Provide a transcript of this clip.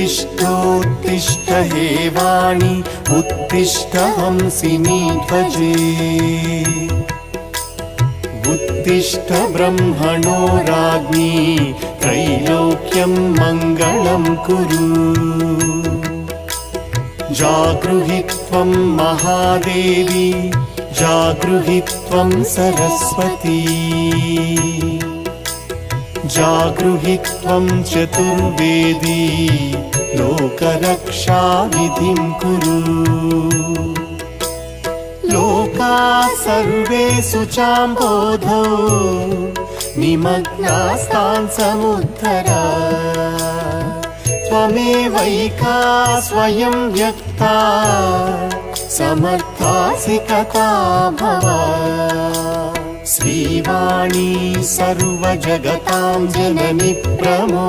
उत्तिष्ठोत्तिष्ठ हे वाणी उत्तिष्ठ हंसिनी ध्वजे उत्तिष्ठ ब्रह्मणो राज्ञी त्रैलोक्यं मङ्गलं कुरु जागृहि त्वं महादेवी जागृहि त्वं सरस्वती जागृहि त्वं चतुर्वेदी लोकरक्षाविधिं कुरु लोकाः सर्वे शुचाम्बोधौ निमग्नास्तान् समुद्धर त्वमेवैका स्वयं व्यक्ता समर्थासि कथा भव श्रीवाणी सर्वजगतां जननी प्रमो